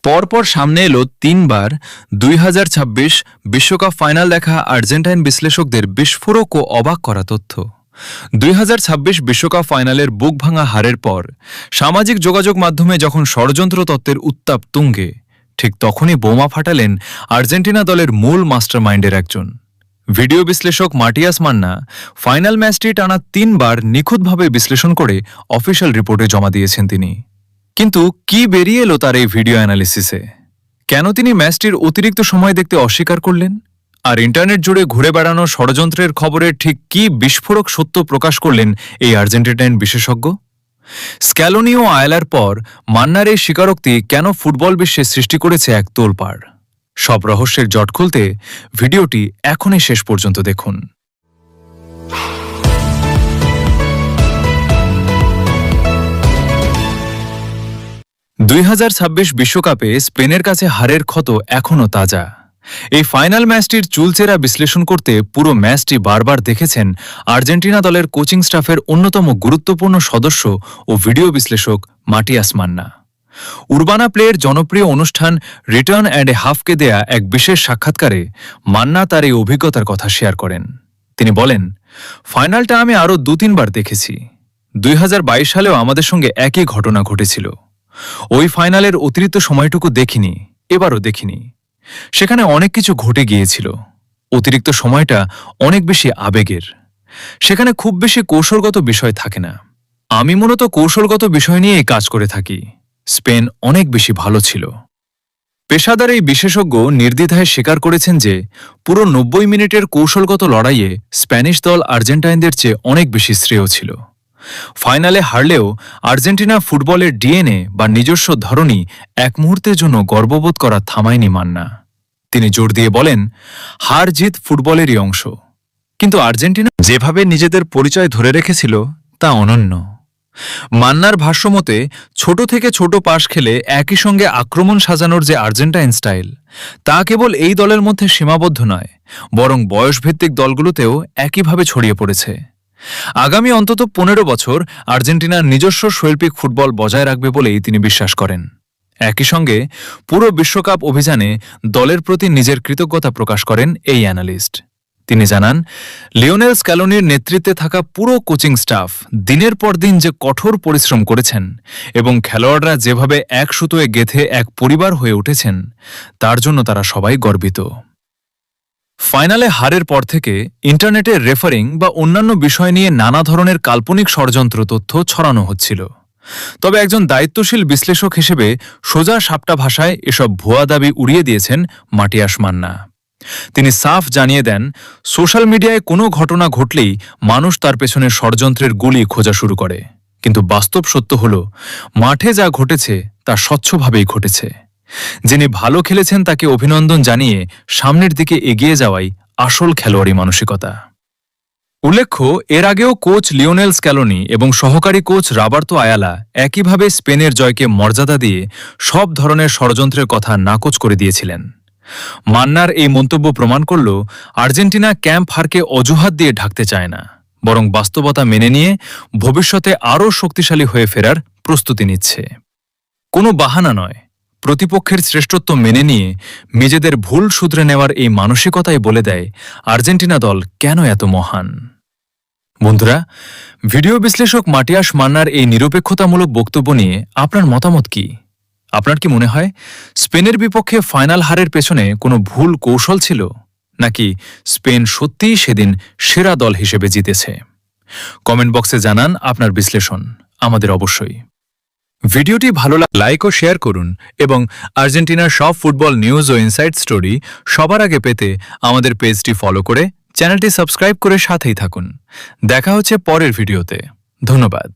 পরপর সামনে এলো তিনবার ২০২৬ বিশ্বকাপ ফাইনাল দেখা আর্জেন্টাইন বিশ্লেষকদের বিস্ফোরক ও অবাক করা তথ্য। ২০২৬ বিশ্বকাপ ফাইনালের বুক ভাঙা হারের পর সামাজিক যোগাযোগ মাধ্যমে যখন ষড়যন্ত্র তত্ত্বের উত্তাপ তুঙ্গে, ঠিক তখনই বোমা ফাটালেন আর্জেন্টিনা দলের মূল মাস্টারমাইন্ডের একজন। ভিডিও বিশ্লেষক মাটিয়াস মান্না ফাইনাল ম্যাচটি টানা তিনবার নিখুঁতভাবে বিশ্লেষণ করে অফিসিয়াল রিপোর্টে জমা দিয়েছেন তিনি। কিন্তু কি বেরিয়ে এলো তার এই ভিডিও অ্যানালিসিসে? কেন তিনি ম্যাচটির অতিরিক্ত সময় দেখতে অস্বীকার করলেন? আর ইন্টারনেট জুড়ে ঘুরে বেড়ানো ষড়যন্ত্রের খবরের ঠিক কি বিস্ফোরক সত্য প্রকাশ করলেন এই আর্জেন্টিনাইন বিশেষজ্ঞ? স্ক্যালোনি ও আয়লার পর মান্নার এই স্বীকারোক্তি কেন ফুটবল বিশ্বে সৃষ্টি করেছে এক তোলপাড়? সব রহস্যের জট খুলতে ভিডিওটি এখনই শেষ পর্যন্ত দেখুন। ২০২৬ বিশ্বকাপে স্পেনের কাছে হারের ক্ষত এখনও তাজা। এই ফাইনাল ম্যাচটির চুলচেরা বিশ্লেষণ করতে পুরো ম্যাচটি বারবার দেখেছেন আর্জেন্টিনা দলের কোচিং স্টাফের অন্যতম গুরুত্বপূর্ণ সদস্য ও ভিডিও বিশ্লেষক মাটিয়াস মান্না। উরবানা প্লেয়ের জনপ্রিয় অনুষ্ঠান রিটার্ন অ্যান্ড এ হাফকে দেয়া এক বিশেষ সাক্ষাৎকারে মান্না তার এই অভিজ্ঞতার কথা শেয়ার করেন। তিনি বলেন, ফাইনালটা আমি আরও ২-৩ বার দেখেছি। ২০২২ সালেও আমাদের সঙ্গে একই ঘটনা ঘটেছিল। ওই ফাইনালের অতিরিক্ত সময়টুকু দেখিনি, এবারও দেখিনি। সেখানে অনেক কিছু ঘটে গিয়েছিল। অতিরিক্ত সময়টা অনেক বেশি আবেগের। সেখানে খুব বেশি কৌশলগত বিষয় থাকে না। আমি মূলত কৌশলগত বিষয় নিয়েই কাজ করে থাকি। স্পেন অনেক বেশি ভালো ছিল। পেশাদার এই বিশেষজ্ঞ নির্দ্বিধায় স্বীকার করেছেন যে পুরো ৯০ মিনিটের কৌশলগত লড়াইয়ে স্প্যানিশ দল আর্জেন্টাইনদের চেয়ে অনেক বেশি শ্রেয় ছিল। ফাইনালে হারলেও আর্জেন্টিনা ফুটবলের ডিএনএ বা নিজস্ব ধরনই এক মুহূর্তের জন্য গর্ববোধ করা থামায়নি মান্না। তিনি জোর দিয়ে বলেন, হার জিত ফুটবলেরই অংশ, কিন্তু আর্জেন্টিনা যেভাবে নিজেদের পরিচয় ধরে রেখেছিল তা অনন্য। মান্নার ভাষ্যমতে ছোট থেকে ছোট পাস খেলে একই সঙ্গে আক্রমণ সাজানোর যে আর্জেন্টাইন স্টাইল, তা কেবল এই দলের মধ্যে সীমাবদ্ধ নয়, বরং বয়সভিত্তিক দলগুলোতেও একইভাবে ছড়িয়ে পড়েছে। আগামী অন্তত ১৫ বছর আর্জেন্টিনার নিজস্ব শৈল্পিক ফুটবল বজায় রাখবে বলেই তিনি বিশ্বাস করেন। একই সঙ্গে পুরো বিশ্বকাপ অভিযানে দলের প্রতি নিজের কৃতজ্ঞতা প্রকাশ করেন এই অ্যানালিস্ট। তিনি জানান, লিওনেল স্ক্যালোনির নেতৃত্বে থাকা পুরো কোচিং স্টাফ দিনের পর দিন যে কঠোর পরিশ্রম করেছেন এবং খেলোয়াড়রা যেভাবে এক সুতোয় গেঁথে এক পরিবার হয়ে উঠেছেন, তার জন্য তারা সবাই গর্বিত। ফাইনালে হারের পর থেকে ইন্টারনেটে রেফারিং বা অন্যান্য বিষয় নিয়ে নানা ধরনের কাল্পনিক ষড়যন্ত্র তথ্য ছড়ানো হচ্ছিল। তবে একজন দায়িত্বশীল বিশ্লেষক হিসেবে সোজা সাপটা ভাষায় এসব ভুয়া দাবি উড়িয়ে দিয়েছেন মাটিয়াস মান্না। তিনি সাফ জানিয়ে দেন, সোশ্যাল মিডিয়ায় কোনো ঘটনা ঘটলেই মানুষ তার পেছনে ষড়যন্ত্রের গুলি খোঁজা শুরু করে, কিন্তু বাস্তব সত্য হল মাঠে যা ঘটেছে তা স্বচ্ছভাবেই ঘটেছে। যিনি ভালো খেলেছেন তাকে অভিনন্দন জানিয়ে সামনের দিকে এগিয়ে যাওয়াই আসল খেলোয়াড়ি মানসিকতা। উল্লেখ্য, এর আগেও কোচ লিওনেল স্ক্যালোনি এবং সহকারী কোচ রবার্তো আয়ালা একইভাবে স্পেনের জয়কে মর্যাদা দিয়ে সব ধরনের ষড়যন্ত্রের কথা নাকচ করে দিয়েছিলেন। মান্নার এই মন্তব্য প্রমাণ করল আর্জেন্টিনা ক্যাম্প হারকে অজুহাত দিয়ে ঢাকতে চায় না, বরং বাস্তবতা মেনে নিয়ে ভবিষ্যতে আরও শক্তিশালী হয়ে ফেরার প্রস্তুতি নিচ্ছে। কোনো বাহানা নয়, প্রতিপক্ষের শ্রেষ্ঠত্ব মেনে নিয়ে নিজেদের ভুল শুধরে নেওয়ার এই মানসিকতাই বলে দেয় আর্জেন্টিনা দল কেন এত মহান। বন্ধুরা, ভিডিও বিশ্লেষক মাটিয়াস মান্নার এই নিরপেক্ষতামূলক বক্তব্য নিয়ে আপনার মতামত কি? আপনার কি মনে হয় স্পেনের বিপক্ষে ফাইনাল হারের পেছনে কোনো ভুল কৌশল ছিল, নাকি স্পেন সত্যিই সেদিন সেরা দল হিসেবে জিতেছে? কমেন্ট বক্সে জানান আপনার বিশ্লেষণ, আমাদের অবশ্যই। ভিডিওটি ভালো লাগলে লাইক ও শেয়ার করুন এবং আর্জেন্টিনার সব ফুটবল নিউজ ও ইনসাইট স্টোরি সবার আগে পেতে আমাদের পেজটি ফলো করে চ্যানেলটি সাবস্ক্রাইব করে সাথেই থাকুন। দেখা হচ্ছে পরের ভিডিওতে। ধন্যবাদ।